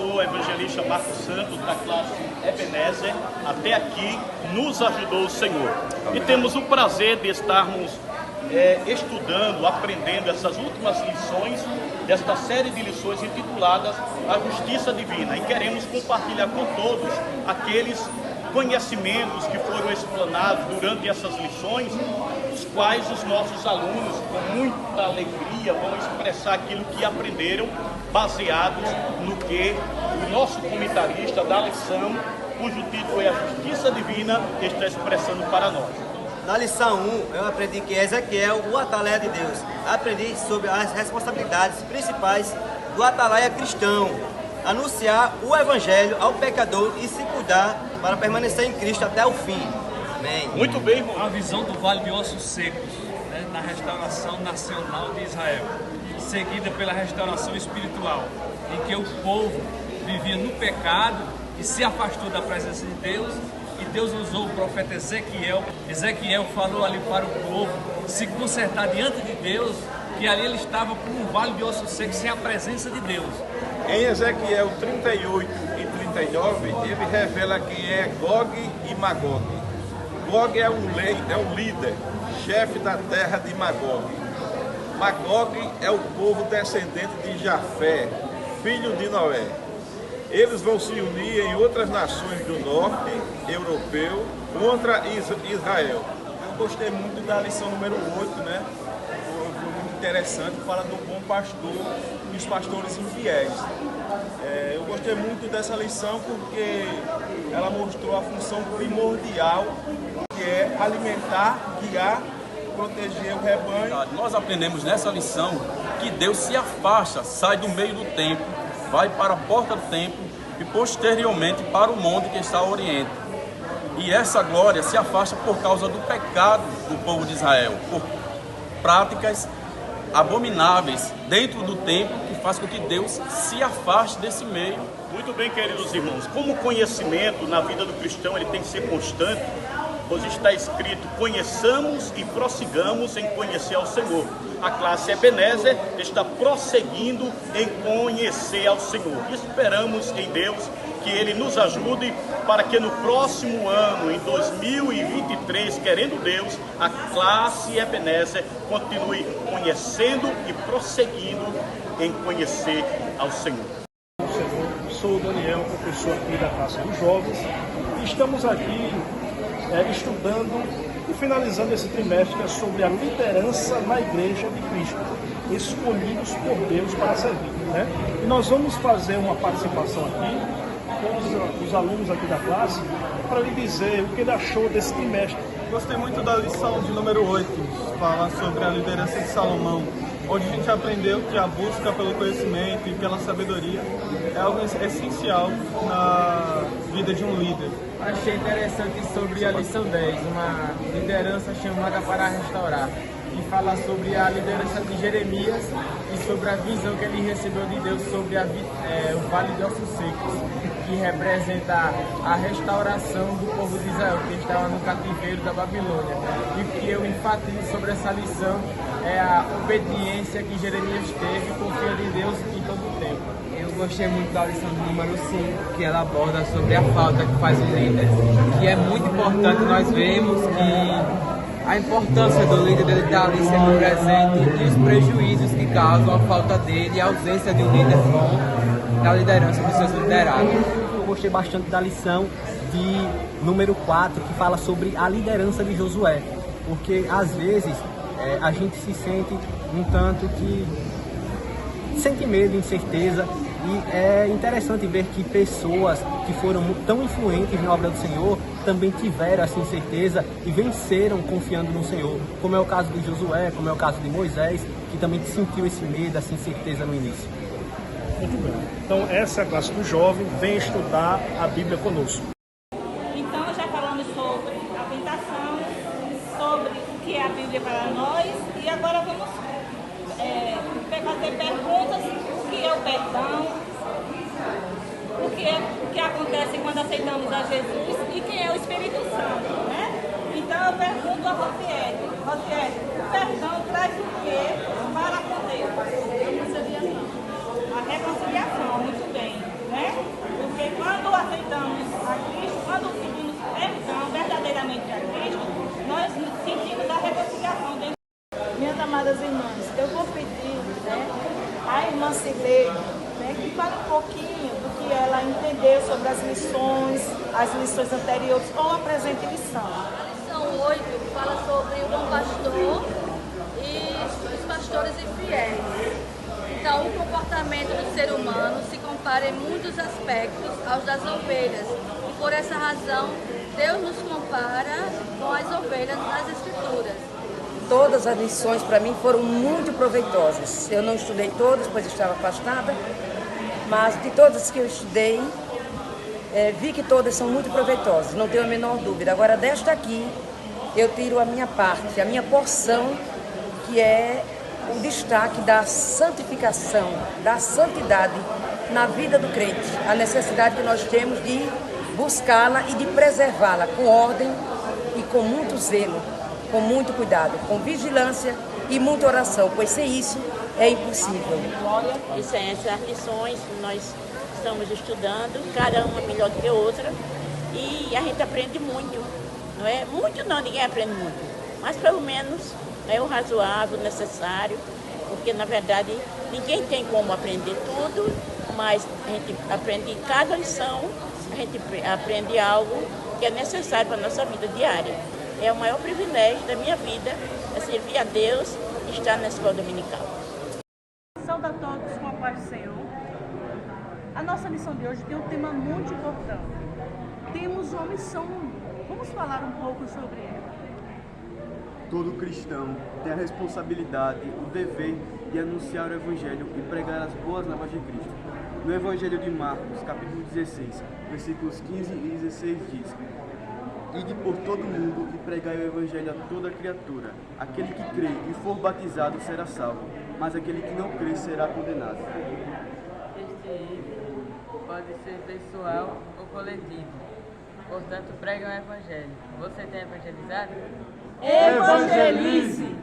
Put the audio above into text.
professor evangelista Marcos Santos, da classe Ebenezer. Até aqui nos ajudou o Senhor. E temos o prazer de estarmos estudando, aprendendo essas últimas lições desta série de lições intituladas A Justiça Divina. E queremos compartilhar com todos aqueles conhecimentos que foram explanados durante essas lições, os quais os nossos alunos, com muita alegria, vão expressar aquilo que aprenderam, baseados no que o nosso comentarista da lição, cujo título é A Justiça Divina, está expressando para nós. Na lição 1, eu aprendi que Ezequiel, o atalaia de Deus. Aprendi sobre as responsabilidades principais do atalaia cristão: anunciar o evangelho ao pecador e se cuidar para permanecer em Cristo até o fim. Amém. Muito bem, irmão. A visão do Vale de Ossos Secos, na restauração nacional de Israel, seguida pela restauração espiritual, em que o povo vivia no pecado e se afastou da presença de Deus. E Deus usou o profeta Ezequiel. Ezequiel falou ali para o povo se consertar diante de Deus, que ali ele estava como um vale de ossos secos, sem a presença de Deus. Em Ezequiel 38 e 39, ele revela quem é Gog e Magog. Gog é um líder, chefe da terra de Magog. Magog é o povo descendente de Jafé, filho de Noé. Eles vão se unir em outras nações do norte europeu contra Israel. Eu gostei muito da lição número 8, né? Foi muito interessante, fala do bom pastor e os pastores infiéis. Eu gostei muito dessa lição porque ela mostrou a função primordial, que é alimentar, guiar, proteger o rebanho. Nós aprendemos nessa lição que Deus se afasta, sai do meio do templo, vai para a porta do templo e posteriormente para o monte que está ao oriente. E essa glória se afasta por causa do pecado do povo de Israel, por práticas abomináveis dentro do templo, que faz com que Deus se afaste desse meio. Muito bem, queridos irmãos. Como o conhecimento na vida do cristão ele tem que ser constante, pois está escrito: conheçamos e prossigamos em conhecer ao Senhor. A classe Ebenezer está prosseguindo em conhecer ao Senhor. Esperamos em Deus que Ele nos ajude para que no próximo ano, em 2023, querendo Deus, a classe Ebenezer continue conhecendo e prosseguindo em conhecer ao Senhor. Sou o Daniel, professor aqui da classe dos jovens, e estamos aqui estudando e finalizando esse trimestre sobre a liderança na Igreja de Cristo, escolhidos por Deus para servir, né? E nós vamos fazer uma participação aqui com os alunos aqui da classe para lhe dizer o que ele achou desse trimestre. Gostei muito da lição de número 8, fala sobre a liderança de Salomão, onde a gente aprendeu que a busca pelo conhecimento e pela sabedoria é algo essencial na vida de um líder. Achei interessante sobre a lição 10, uma liderança chamada para restaurar, e fala sobre a liderança de Jeremias e sobre a visão que ele recebeu de Deus sobre o Vale de Ossos Secos, que representa a restauração do povo de Israel, que estava no cativeiro da Babilônia. E o que eu enfatizo sobre essa lição é a obediência que Jeremias teve, confiando em Deus em todo o tempo. Eu gostei muito da lição do número 5, que ela aborda sobre a falta que faz o líder. E é muito importante nós vermos que a importância do líder dele estar ali sendo presente e os prejuízos que causam a falta dele e a ausência de um líder bom na liderança dos seus liderados. Eu gostei bastante da lição de número 4, que fala sobre a liderança de Josué, porque às vezes a gente se sente um tanto que sente medo, incerteza, e é interessante ver que pessoas que foram tão influentes na obra do Senhor também tiveram essa incerteza e venceram confiando no Senhor, como é o caso de Josué, como é o caso de Moisés, que também sentiu esse medo, essa incerteza no início. Muito bem. Então essa é a classe do jovem, vem estudar a Bíblia conosco. Então já falamos sobre a tentação, sobre o que é a Bíblia para nós, e agora vamos fazer perguntas: o que é o perdão, o que acontece quando aceitamos a Jesus e quem é o Espírito Santo, né? Então eu pergunto a Rosiele, o perdão traz o quê para com Deus? A reconciliação, muito bem, né? amadas irmãs, eu vou pedir, né, à irmã Cileide, né, que fale um pouquinho do que ela entendeu sobre as lições anteriores, ou apresente lição. A lição 8 fala sobre o bom pastor e os pastores infiéis. Então, o comportamento do ser humano se compara em muitos aspectos aos das ovelhas. E por essa razão, Deus nos compara com as ovelhas nas Escrituras. Todas as lições para mim foram muito proveitosas. Eu não estudei todas, pois estava afastada, mas de todas que eu estudei, vi que todas são muito proveitosas, não tenho a menor dúvida. Agora, desta aqui, eu tiro a minha parte, a minha porção, que é o destaque da santificação, da santidade na vida do crente, a necessidade que nós temos de buscá-la e de preservá-la com ordem e com muito zelo, com muito cuidado, com vigilância e muita oração, pois sem isso é impossível. Isso é essas lições que nós estamos estudando, cada uma melhor do que a outra, e a gente aprende muito, não é? Muito não, ninguém aprende muito, mas pelo menos é o razoável, necessário, porque na verdade ninguém tem como aprender tudo, mas a gente aprende em cada lição, a gente aprende algo que é necessário para a nossa vida diária. É o maior privilégio da minha vida, é servir a Deus e estar na escola dominical. Saúde a todos com a paz do Senhor. A nossa lição de hoje tem um tema muito importante. Temos uma missão no mundo. Vamos falar um pouco sobre ela. Todo cristão tem a responsabilidade, o dever de anunciar o Evangelho e pregar as boas novas de Cristo. No Evangelho de Marcos, capítulo 16, versículos 15 e 16 diz: Ide por todo mundo e pregai o Evangelho a toda criatura. Aquele que crê e for batizado será salvo, mas aquele que não crê será condenado. Este pode ser pessoal ou coletivo. Portanto, pregue o Evangelho. Você tem evangelizado? Evangelize!